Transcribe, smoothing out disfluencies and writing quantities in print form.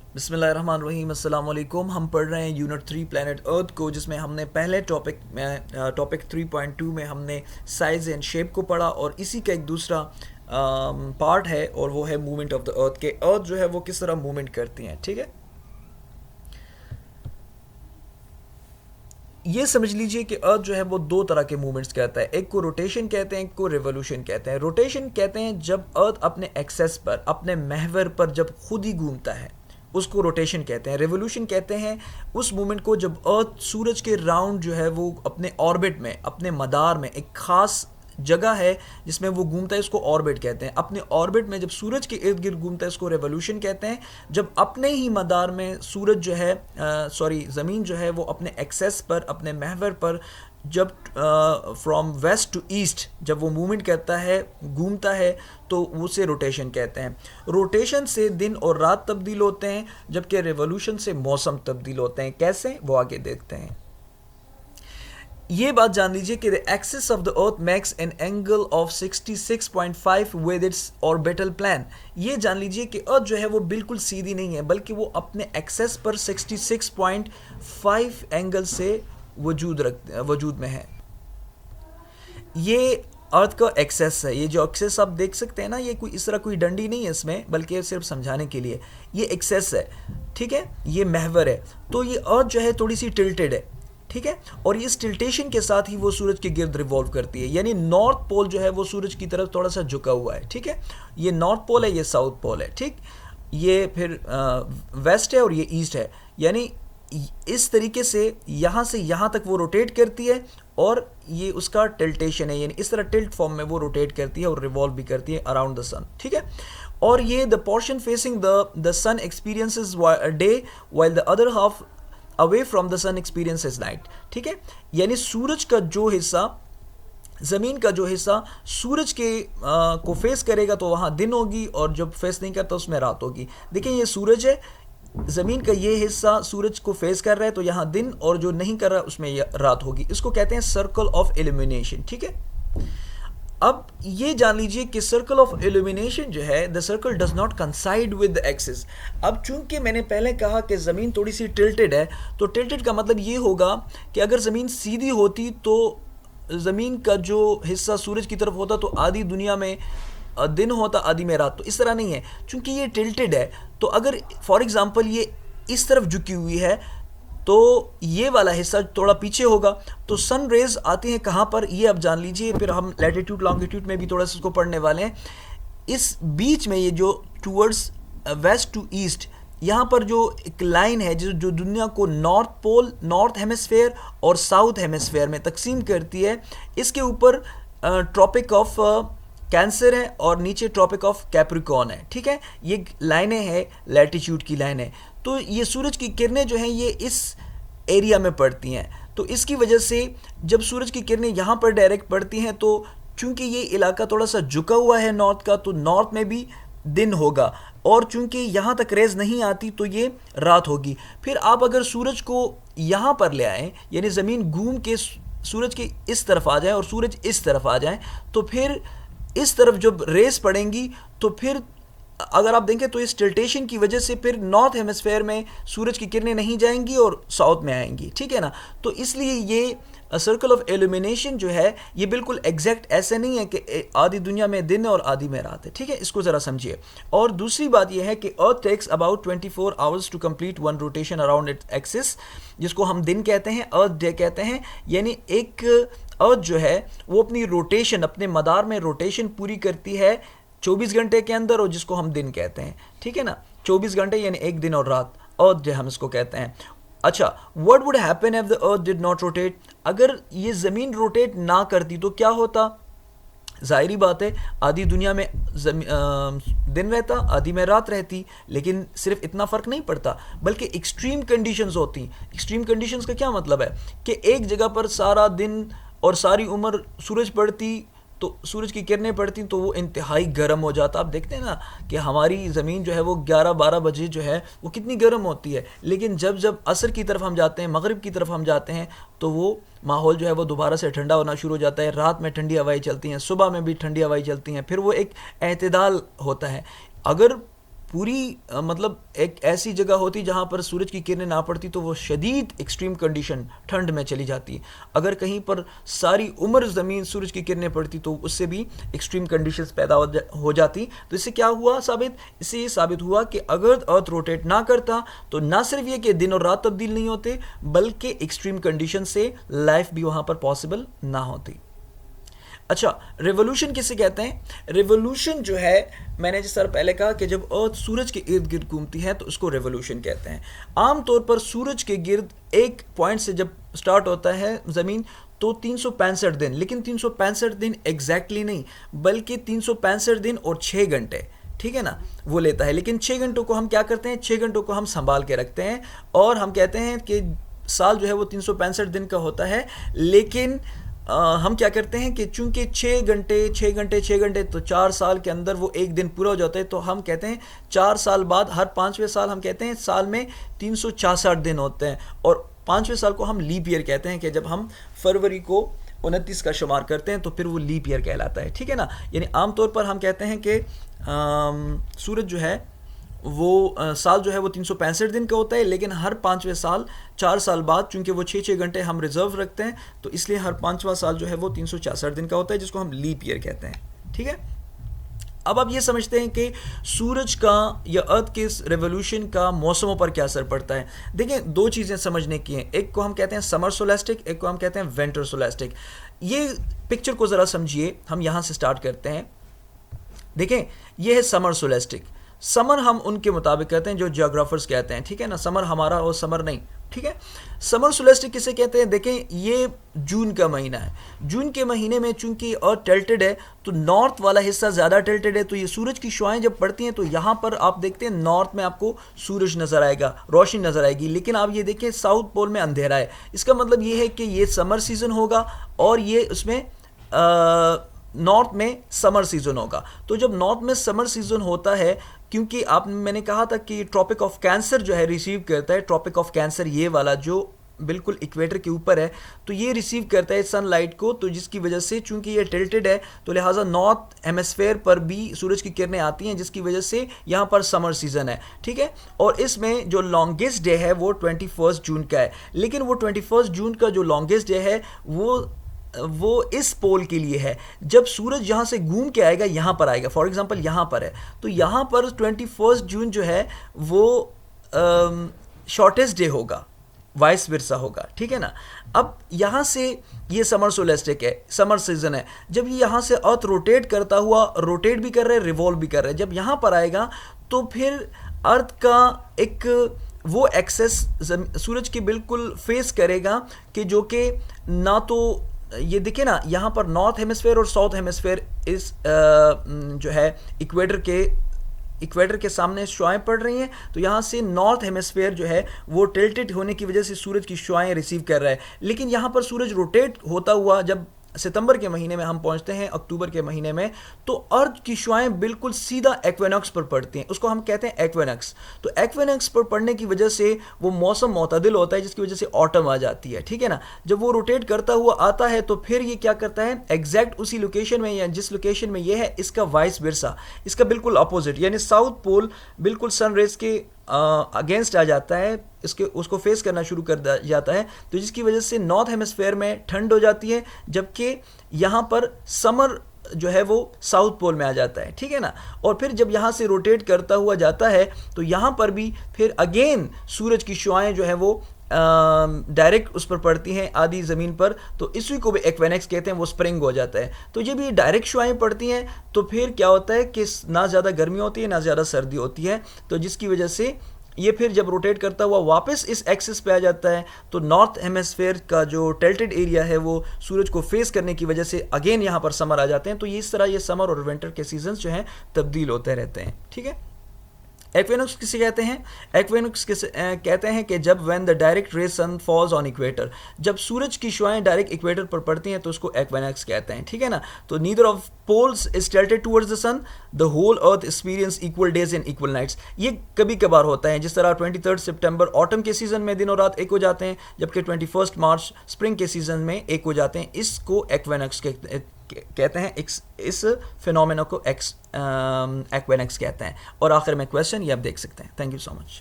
बिस्मिल्लाहिर्रहमानिर्रहीम अस्सलाम वालेकुम। हम पढ़ रहे हैं यूनिट 3 प्लैनेट अर्थ को, जिसमें हमने पहले टॉपिक 3.2 में हमने साइज़ एंड शेप को पढ़ा और इसी का एक दूसरा पार्ट है और वो है मूवमेंट ऑफ द अर्थ के अर्थ जो है वो किस तरह मूवमेंट करती हैं। ठीक है, ये समझ लीजिए कि अर्थ जो है वो दो तरह के मूवमेंट्स कहता है, एक को रोटेशन कहते हैं, एक को रिवोल्यूशन कहते हैं। रोटेशन कहते हैं जब अर्थ अपने एक्सेस पर, अपने महवर पर जब खुद ही घूमता है, उसको रोटेशन कहते हैं। रिवोल्यूशन कहते हैं उस मूवमेंट को जब अर्थ सूरज के राउंड जो है वो अपने ऑर्बिट में, अपने मदार में, एक खास जगह है जिसमें वो घूमता है, इसको ऑर्बिट कहते हैं। अपने ऑर्बिट में जब सूरज के इर्द गिर्द घूमता है, इसको रेवोल्यूशन कहते हैं। जब अपने ही मदार में सूरज जो है ज़मीन जो है वो अपने एक्सेस पर, अपने महवर पर जब फ्रॉम वेस्ट टू ईस्ट जब वो मूवमेंट करता है, घूमता है, तो उसे रोटेशन कहते हैं। रोटेशन से दिन और रात तब्दील होते हैं, जबकि रेवोल्यूशन से मौसम तब्दील होते हैं। कैसे, वो आगे देखते हैं। ये बात जान लीजिए कि the axis of the earth makes an angle of 66.5 with its orbital plan. ये जान लीजिए कि अर्थ जो है वो बिल्कुल सीधी नहीं है, बल्कि वो अपने एक्सेस पर 66.5 एंगल से वजूद में है। ये अर्थ का एक्सेस है। ये जो एक्सेस आप देख सकते हैं ना, ये कोई इस तरह कोई डंडी नहीं है इसमें, बल्कि ये सिर्फ समझाने के लिए ये एक्सेस है। ठीक है, ये महवर है। तो ये अर्थ जो है थोड़ी सी टिल्टेड है। ठीक है, और इस टिल्टेशन के साथ ही वो सूरज के गिर्द रिवॉल्व करती है, यानी नॉर्थ पोल जो है वो सूरज की तरफ थोड़ा सा झुका हुआ है। ठीक है, ये नॉर्थ पोल है, ये साउथ पोल है। ठीक, ये फिर वेस्ट है और ये ईस्ट है। यानी इस तरीके से यहाँ तक वो रोटेट करती है और ये उसका टिल्टेशन है, यानी इस तरह टिल्ट फॉर्म में वो रोटेट करती है और रिवॉल्व भी करती है अराउंड द सन। ठीक है, और ये the portion facing the sun experiences day while the other half away from the sun experiences night. ठीक है, यानी सूरज का जो हिस्सा, ज़मीन का जो हिस्सा सूरज के को फेस करेगा तो वहाँ दिन होगी, और जब फेस नहीं करता उसमें रात होगी। देखिए, ये सूरज है, ज़मीन का ये हिस्सा सूरज को फेस कर रहा है तो यहाँ दिन, और जो नहीं कर रहा उसमें रात होगी। इसको कहते हैं सर्कल ऑफ इल्यूमिनेशन। ठीक है, अब ये जान लीजिए कि सर्कल ऑफ इल्यूमिनेशन जो है, the circle does not कंसाइड with the axis. अब चूंकि मैंने पहले कहा कि ज़मीन थोड़ी सी टिल्टेड है, तो टिल्टेड का मतलब ये होगा कि अगर ज़मीन सीधी होती तो ज़मीन का जो हिस्सा सूरज की तरफ होता तो आधी दुनिया में दिन होता, आधी में रात। तो इस तरह नहीं है, चूंकि ये टिल्टेड है। तो अगर फॉर एग्जांपल ये इस तरफ झुकी हुई है तो ये वाला हिस्सा थोड़ा पीछे होगा, तो सन रेज आती हैं कहाँ पर, ये अब जान लीजिए। फिर हम लैटिट्यूड लॉन्गिट्यूड में भी थोड़ा सा इसको पढ़ने वाले हैं। इस बीच में ये जो टूवर्ड्स वेस्ट टू ईस्ट, यहाँ पर जो एक लाइन है जो दुनिया को नॉर्थ पोल, नॉर्थ हेमिस्फेयर और साउथ हेमिस्फेयर में तकसीम करती है, इसके ऊपर ट्रॉपिक ऑफ कैंसर है और नीचे ट्रॉपिक ऑफ कैप्रिकॉर्न है। ठीक है, ये लाइनें हैं, लैटिट्यूड की लाइनें। तो ये सूरज की किरणें जो हैं ये इस एरिया में पड़ती हैं, तो इसकी वजह से जब सूरज की किरणें यहाँ पर डायरेक्ट पड़ती हैं, तो चूंकि ये इलाका थोड़ा सा झुका हुआ है नॉर्थ का, तो नॉर्थ में भी दिन होगा, और चूंकि यहाँ तक रेज नहीं आती तो ये रात होगी। फिर आप अगर सूरज को यहाँ पर ले आएँ, यानी ज़मीन घूम के सूरज के इस तरफ आ जाए और सूरज इस तरफ आ जाए, तो फिर इस तरफ जब रेस पड़ेंगी तो फिर अगर आप देखें तो इस टिल्टेशन की वजह से फिर नॉर्थ हेमिस्फेयर में सूरज की किरणें नहीं जाएंगी और साउथ में आएंगी। ठीक है ना, तो इसलिए ये सर्कल ऑफ इल्यूमिनेशन जो है ये बिल्कुल एग्जैक्ट ऐसे नहीं है कि आधी दुनिया में दिन है और आधी में रात है। ठीक है, इसको ज़रा समझिए। और दूसरी बात यह है कि earth takes about 24 hours to complete one rotation around its axis, जिसको हम दिन कहते हैं, अर्थ डे कहते हैं। यानी एक अर्थ जो है वो अपनी रोटेशन, अपने मदार में रोटेशन पूरी करती है 24 घंटे के अंदर, और जिसको हम दिन कहते हैं। ठीक है ना, 24 घंटे यानी एक दिन और रात, अर्थ डे हम इसको कहते हैं। अच्छा, what would happen if the earth did not rotate? अगर ये ज़मीन रोटेट ना करती तो क्या होता? ज़ाहिरी बात है, आधी दुनिया में दिन रहता, आधी में रात रहती, लेकिन सिर्फ इतना फ़र्क नहीं पड़ता, बल्कि एक्सट्रीम कंडीशंस होती। एक्सट्रीम कंडीशंस का क्या मतलब है कि एक जगह पर सारा दिन और सारी उम्र सूरज पड़ती, तो सूरज की किरणें पड़ती तो वो इंतहाई गर्म हो जाता। आप देखते हैं ना कि हमारी ज़मीन जो है वो 11-12 बजे जो है वो कितनी गर्म होती है, लेकिन जब जब असर की तरफ हम जाते हैं, मगरिब की तरफ हम जाते हैं, तो वो माहौल जो है वो दोबारा से ठंडा होना शुरू हो जाता है। रात में ठंडी हवाएं चलती हैं, सुबह में भी ठंडी हवाएं चलती हैं, फिर वो एक एतदाल होता है। अगर पूरी मतलब एक ऐसी जगह होती जहाँ पर सूरज की किरणें ना पड़ती तो वो शदीद एक्सट्रीम कंडीशन ठंड में चली जाती। अगर कहीं पर सारी उम्र ज़मीन सूरज की किरणें पड़ती तो उससे भी एक्सट्रीम कंडीशंस पैदा हो जाती। तो इससे क्या हुआ साबित? इससे ये साबित हुआ कि अगर अर्थ रोटेट ना करता तो ना सिर्फ ये कि दिन और रात तब्दील नहीं होते, बल्कि एक्सट्रीम कंडीशन से लाइफ भी वहाँ पर पॉसिबल ना होती। अच्छा, रेवोल्यूशन किसे कहते हैं? रेवोल्यूशन जो है, मैंने जिस तरह पहले कहा कि जब अर्थ सूरज के इर्द गिर्द घूमती है तो उसको रेवोल्यूशन कहते हैं। आमतौर पर सूरज के गिर्द एक पॉइंट से जब स्टार्ट होता है ज़मीन तो 365 दिन, लेकिन 365 दिन एग्जैक्टली नहीं, बल्कि 365 दिन और 6 घंटे, ठीक है ना, वो लेता है। लेकिन 6 घंटों को हम क्या करते हैं? 6 घंटों को हम संभाल के रखते हैं और हम कहते हैं कि साल जो है वो 365 दिन का होता है। लेकिन हम क्या करते हैं कि चूंकि 6 घंटे तो 4 साल के अंदर वो एक दिन पूरा हो जाता है, तो हम कहते हैं 4 साल बाद हर 5वें साल हम कहते हैं साल में 366 दिन होते हैं, और 5वें साल को हम लीप ईयर कहते हैं कि जब हम फरवरी को 29 का शुमार करते हैं तो फिर वो लीप ईयर कहलाता है, ठीक है ना। यानी आमतौर पर हम कहते हैं कि सूरज जो है वो साल जो है वो 365 दिन का होता है, लेकिन हर 5वें साल 4 साल बाद चूंकि वो 6 घंटे हम रिजर्व रखते हैं तो इसलिए हर 5वां साल जो है वो 366 दिन का होता है, जिसको हम लीप ईयर कहते हैं, ठीक है। अब आप ये समझते हैं कि सूरज का या अर्थ के रेवोल्यूशन का मौसमों पर क्या असर पड़ता है। देखिए, 2 चीज़ें समझने की हैं, एक को हम कहते हैं समर सोलेस्टिक, एक को हम कहते हैं विंटर सोलेस्टिक। ये पिक्चर को ज़रा समझिए, हम यहाँ से स्टार्ट करते हैं। देखें, ये है समर सोलेस्टिक। समर हम उनके मुताबिक कहते हैं जो जियोग्राफर्स कहते हैं, ठीक है ना, समर हमारा और समर नहीं, ठीक है। समर सोलेस्टिक किसे कहते हैं? देखें, ये जून का महीना है। जून के महीने में चूंकि अर्थ टिल्टेड है तो नॉर्थ वाला हिस्सा ज़्यादा टिल्टेड है, तो ये सूरज की शुआएं जब पड़ती हैं तो यहाँ पर आप देखते हैं नॉर्थ में आपको सूरज नज़र आएगा, रोशनी नज़र आएगी। लेकिन आप ये देखें साउथ पोल में अंधेरा है। इसका मतलब ये है कि ये समर सीज़न होगा और ये उसमें नॉर्थ में समर सीज़न होगा। तो जब नॉर्थ में समर सीज़न होता है, क्योंकि मैंने कहा था कि ट्रॉपिक ऑफ कैंसर जो है रिसीव करता है, ट्रॉपिक ऑफ कैंसर ये वाला जो बिल्कुल इक्वेटर के ऊपर है, तो ये रिसीव करता है सनलाइट को, तो जिसकी वजह से चूंकि ये टिल्टेड है तो लिहाजा नॉर्थ हेमिस्फेयर पर भी सूरज की किरणें आती हैं, जिसकी वजह से यहाँ पर समर सीज़न है, ठीक है। और इसमें जो लॉन्गेस्ट डे है वो 21 जून का है। लेकिन वो 21 जून का जो लॉन्गेस्ट डे है वो इस पोल के लिए है। जब सूरज यहाँ से घूम के आएगा, यहाँ पर आएगा, फॉर एग्जांपल यहाँ पर है, तो यहाँ पर 21 जून जो है वो शॉर्टेस्ट डे होगा, वाइस वर्सा होगा, ठीक है ना। अब यहाँ से ये समर सोलेस्टिक है, समर सीजन है। जब ये यहाँ से अर्थ रोटेट करता हुआ, रोटेट भी कर रहा है, रिवॉल्व भी कर रहा है, जब यहाँ पर आएगा तो फिर अर्थ का एक वो एक्सेस सूरज की बिल्कुल फेस करेगा कि जो कि ना तो ये दिखे ना, यहाँ पर नॉर्थ हेमिस्फेयर और साउथ हेमिस्फेयर इस जो है इक्वेटर के सामने शुआएं पड़ रही हैं, तो यहाँ से नॉर्थ हेमिस्फेयर जो है वो टिल्टेड होने की वजह से सूरज की शुआएं रिसीव कर रहा है। लेकिन यहाँ पर सूरज रोटेट होता हुआ जब सितंबर के महीने में हम पहुंचते हैं, अक्टूबर के महीने में, तो अर्थ की शुआएं बिल्कुल सीधा एक्वेनॉक्स पर पड़ती हैं, उसको हम कहते हैं एक्वेनॉक्स। तो एक्वेनॉक्स पर पड़ने की वजह से वो मौसम मोतदिल होता है, जिसकी वजह से ऑटम आ जाती है, ठीक है ना। जब वो रोटेट करता हुआ आता है तो फिर ये क्या करता है, एग्जैक्ट उसी लोकेशन में या जिस लोकेशन में ये है, इसका वाइस वर्सा, इसका बिल्कुल अपोजिट, यानी साउथ पोल बिल्कुल सन रेज के अगेंस्ट आ जाता है, उसको फेस करना शुरू कर जाता है, तो जिसकी वजह से नॉर्थ हेमिस्फेयर में ठंड हो जाती है, जबकि यहाँ पर समर जो है वो साउथ पोल में आ जाता है, ठीक है ना। और फिर जब यहाँ से रोटेट करता हुआ जाता है तो यहाँ पर भी फिर अगेन सूरज की शुआएं जो है वो डायरेक्ट उस पर पड़ती हैं आधी ज़मीन पर, तो इसी को भी एक्वेनॉक्स कहते हैं, वो स्प्रिंग हो जाता है। तो जब ये डायरेक्ट शुआएं पड़ती हैं तो फिर क्या होता है कि ना ज़्यादा गर्मी होती है ना ज़्यादा सर्दी होती है, तो जिसकी वजह से ये फिर जब रोटेट करता हुआ वापस इस एक्सिस पे आ जाता है तो नॉर्थ हेमिस्फेयर का जो टिल्टेड एरिया है वो सूरज को फेस करने की वजह से अगेन यहाँ पर समर आ जाते हैं। तो ये इस तरह ये समर और विंटर के सीजन्स जो हैं तब्दील होते रहते हैं, ठीक है। एक्वेनॉक्स किसे कहते हैं? एक्वेनॉक्स कहते हैं कि जब व्हेन द डायरेक्ट रे सन फॉल्स ऑन इक्वेटर, जब सूरज की शुआएं डायरेक्ट इक्वेटर पर पड़ती हैं तो उसको एक्वेनॉक्स कहते हैं, ठीक है ना। तो neither of poles is tilted towards the sun, the whole earth experience equal days and equal nights. ये कभी कभार होता है, जिस तरह 23 सितंबर ऑटम के सीजन में दिन और रात एक हो जाते हैं, जबकि 21 मार्च स्प्रिंग के सीजन में एक हो जाते हैं, इसको एक्वेनॉक्स कहते हैं, इस फिनोमेना को एक्वेनेक्स कहते हैं। और आखिर में क्वेश्चन ये आप देख सकते हैं। Thank you so much.